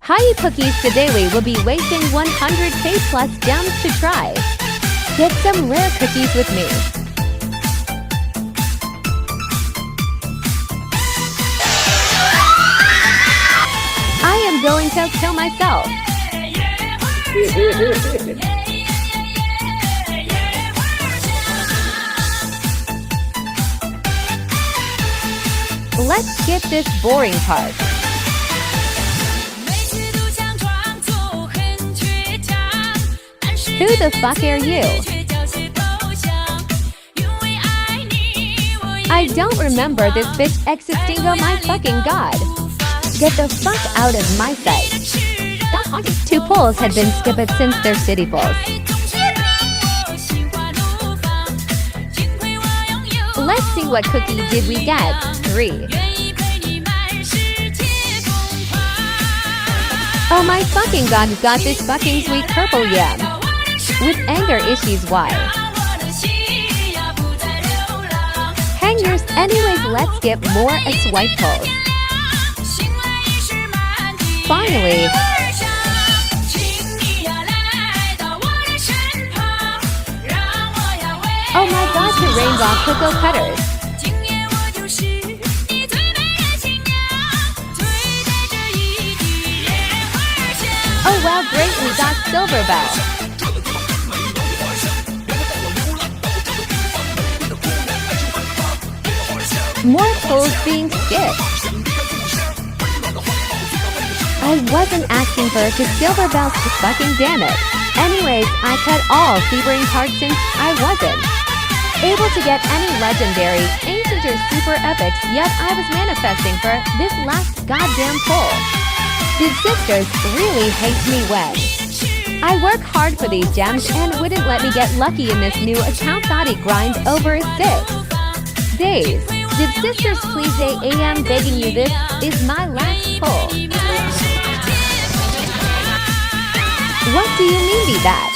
Hi cookies, today we will be wasting 100k plus gems to try. Get some rare cookies with me. I am going to kill myself. Let's skip this boring part. Who the fuck are you? I don't remember this bitch existing, oh my fucking god. Get the fuck out of my sight. 2 polls had been skipped since their city polls. Let's see what cookie did we get. 3. Oh my fucking god, we got this fucking sweet purple yam. With anger issues, why? Hangers, anyways, let's get more a swipe polls. Finally. Oh my god, to rainbow cocoa cutters. Oh wow, great, we got silver bell. More polls being skipped. I wasn't asking for it to silver bells to fucking damn it. Anyways, I cut all fevering parts since I wasn't able to get any legendary, ancient or super epics, yet I was manifesting for this last goddamn poll. Did sisters really hate me when I work hard for these gems and wouldn't let me get lucky in this new account thoughty grind over 6 days? Did sisters please say I'm begging you, this is my last poll. What do you mean by that?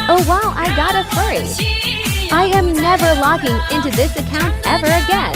Oh wow, I got a furry. I am never logging into this account ever again.